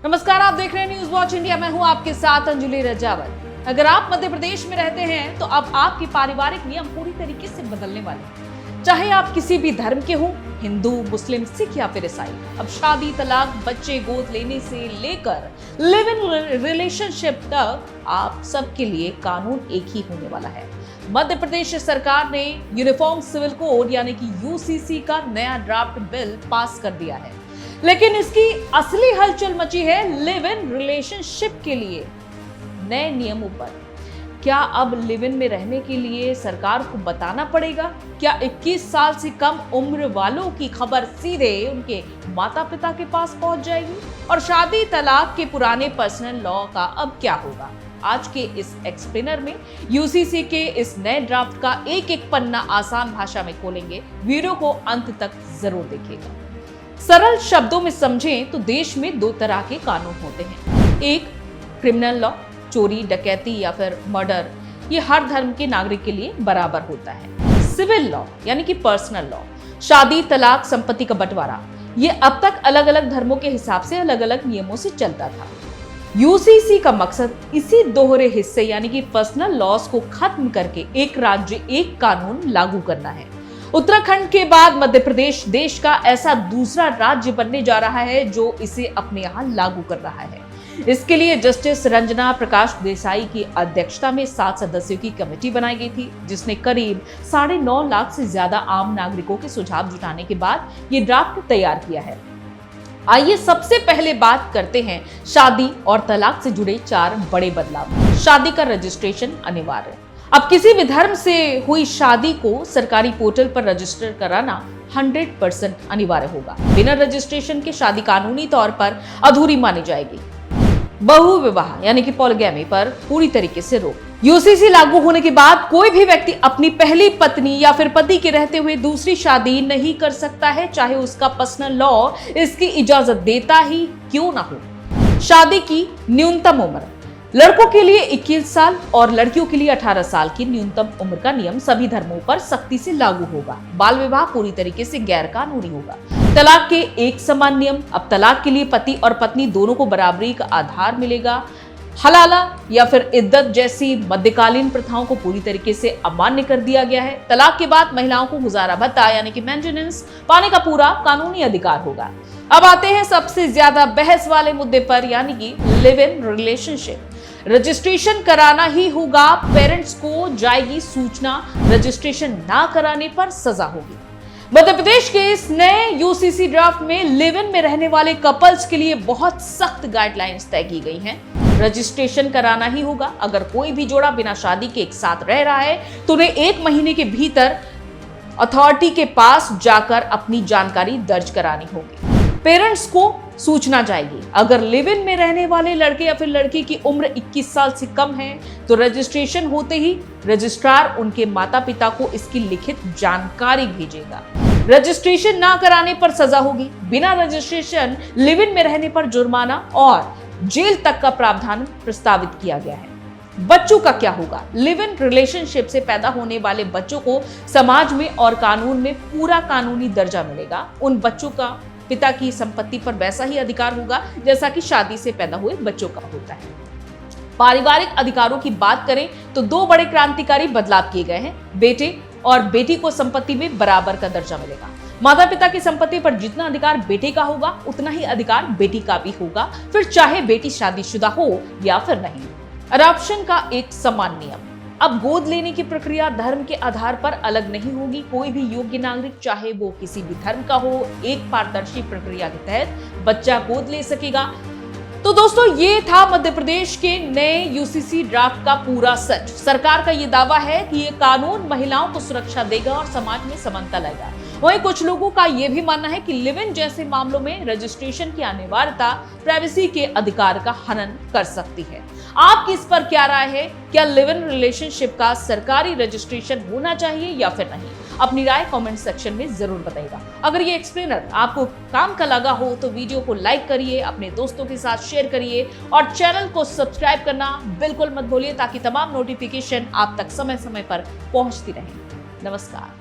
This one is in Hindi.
नमस्कार, आप देख रहे हैं न्यूज वॉच इंडिया। मैं हूं आपके साथ अंजुली रजावल। अगर आप मध्य प्रदेश में रहते हैं तो अब आपके पारिवारिक नियम पूरी तरीके से बदलने वाले हैं। चाहे आप किसी भी धर्म के हों, हिंदू, मुस्लिम, सिख या फिर ईसाई, अब शादी, तलाक, बच्चे गोद लेने से लेकर लिव इन रिलेशनशिप तक आप सबके लिए कानून एक ही होने वाला है। मध्य प्रदेश सरकार ने यूनिफॉर्म सिविल कोड यानी कि यूसीसी का नया ड्राफ्ट बिल पास कर दिया है, लेकिन इसकी असली हलचल मची है लिव इन रिलेशनशिप के लिए नए नियमों पर। क्या अब लिव इन में रहने के लिए सरकार को बताना पड़ेगा? क्या 21 साल से कम उम्र वालों की खबर सीधे उनके माता पिता के पास पहुंच जाएगी? और शादी तलाक के पुराने पर्सनल लॉ का अब क्या होगा? आज के इस एक्सप्लेनर में यूसीसी के इस नए ड्राफ्ट का एक एक पन्ना आसान भाषा में खोलेंगे। वीडियो को अंत तक जरूर देखिएगा। सरल शब्दों में समझें तो देश में दो तरह के कानून होते हैं। एक क्रिमिनल लॉ, चोरी, डकैती या फिर मर्डर, ये हर धर्म के नागरिक के लिए बराबर होता है। सिविल लॉ यानी कि पर्सनल लॉ, शादी, तलाक, संपत्ति का बंटवारा, ये अब तक अलग अलग धर्मों के हिसाब से अलग अलग नियमों से चलता था। यूसीसी का मकसद इसी दोहरे हिस्से यानी कि पर्सनल लॉज को खत्म करके एक राज्य एक कानून लागू करना है। उत्तराखंड के बाद मध्य प्रदेश देश का ऐसा दूसरा राज्य बनने जा रहा है जो इसे अपने यहाँ लागू कर रहा है। इसके लिए जस्टिस रंजना प्रकाश देसाई की अध्यक्षता में 7 सदस्यों की कमेटी बनाई गई थी, जिसने करीब 9.5 लाख से ज्यादा आम नागरिकों के सुझाव जुटाने के बाद ये ड्राफ्ट तैयार किया है। आइए सबसे पहले बात करते हैं शादी और तलाक से जुड़े 4 बड़े बदलाव। शादी का रजिस्ट्रेशन अनिवार्य। अब किसी भी धर्म से हुई शादी को सरकारी पोर्टल पर रजिस्टर कराना 100% अनिवार्य होगा। बिना रजिस्ट्रेशन के शादी कानूनी तौर पर अधूरी मानी जाएगी। बहुविवाह यानी कि पॉलीगैमी पर पूरी तरीके से रोक। यूसीसी लागू होने के बाद कोई भी व्यक्ति अपनी पहली पत्नी या फिर पति के रहते हुए दूसरी शादी नहीं कर सकता है, चाहे उसका पर्सनल लॉ इसकी इजाजत देता ही क्यों ना हो। शादी की न्यूनतम उम्र, लड़कों के लिए 21 साल और लड़कियों के लिए 18 साल की न्यूनतम उम्र का नियम सभी धर्मों पर सख्ती से लागू होगा। बाल विवाह पूरी तरीके से गैर कानूनी होगा। तलाक के एक समान नियम, अब तलाक के लिए पति और पत्नी दोनों को बराबरी का आधार मिलेगा। हलाला या फिर इद्दत जैसी मध्यकालीन प्रथाओं को पूरी तरीके से अमान्य कर दिया गया है। तलाक के बाद महिलाओं को गुजारा भत्ता यानी कि मेंटेनेंस पाने का पूरा कानूनी अधिकार होगा। अब आते हैं सबसे ज्यादा बहस वाले मुद्दे पर यानी कि लिव इन रिलेशनशिप। रजिस्ट्रेशन कराना ही होगा, पेरेंट्स को जाएगी सूचना, रजिस्ट्रेशन ना कराने पर सजा होगी। मध्य प्रदेश के इस नए यूसीसी ड्राफ्ट में लिव इन में रहने वाले कपल्स के लिए बहुत सख्त गाइडलाइंस तय की गई हैं। रजिस्ट्रेशन कराना ही होगा। अगर कोई भी जोड़ा बिना शादी के एक साथ रह रहा है तो उन्हें 1 महीने के भीतर अथॉरिटी के पास जाकर अपनी जानकारी दर्ज करानी होगी। पेरेंट्स को सूचना जाएगी। अगर लिव इन में रहने वाले लड़के या फिर लड़की की उम्र 21 साल से कम है तो रजिस्ट्रेशन होते ही रजिस्ट्रार उनके माता पिता को इसकी लिखित जानकारी भेजेगा। रजिस्ट्रेशन ना कराने पर सजा होगी। बिना रजिस्ट्रेशन लिव इन में रहने पर जुर्माना और जेल तक का प्रावधान प्रस्तावित किया गया है। बच्चों का क्या होगा? लिव इन रिलेशनशिप से पैदा होने वाले बच्चों को समाज में और कानून में पूरा कानूनी दर्जा मिलेगा। उन बच्चों का पिता की संपत्ति पर वैसा ही अधिकार होगा जैसा कि शादी से पैदा हुए बच्चों का होता है। पारिवारिक अधिकारों की बात करें तो 2 बड़े क्रांतिकारी बदलाव किए गए हैं। बेटे और बेटी को संपत्ति में बराबर का दर्जा मिलेगा। माता पिता की संपत्ति पर जितना अधिकार बेटे का होगा उतना ही अधिकार बेटी का भी होगा, फिर चाहे बेटी शादीशुदा हो या फिर नहीं। अडॉप्शन का एक समान नियम। अब गोद लेने की प्रक्रिया धर्म के आधार पर अलग नहीं होगी। कोई भी योग्य नागरिक चाहे वो किसी भी धर्म का हो, एक पारदर्शी प्रक्रिया के तहत बच्चा गोद ले सकेगा। तो दोस्तों, ये था मध्य प्रदेश के नए यूसीसी ड्राफ्ट का पूरा सच। सरकार का ये दावा है कि ये कानून महिलाओं को सुरक्षा देगा और समाज में समानता लाएगा। वहीं कुछ लोगों का यह भी मानना है कि लिव इन जैसे मामलों में रजिस्ट्रेशन की अनिवार्यता प्राइवेसी के अधिकार का हनन कर सकती है। आपकी इस पर क्या राय है? क्या लिव इन रिलेशनशिप का सरकारी रजिस्ट्रेशन होना चाहिए या फिर नहीं? अपनी राय कमेंट सेक्शन में जरूर बताइएगा। अगर ये एक्सप्लेनर आपको काम का लगा हो तो वीडियो को लाइक करिए, अपने दोस्तों के साथ शेयर करिए और चैनल को सब्सक्राइब करना बिल्कुल मत भूलिए ताकि तमाम नोटिफिकेशन आप तक समय समय पर पहुंचती रहे। नमस्कार।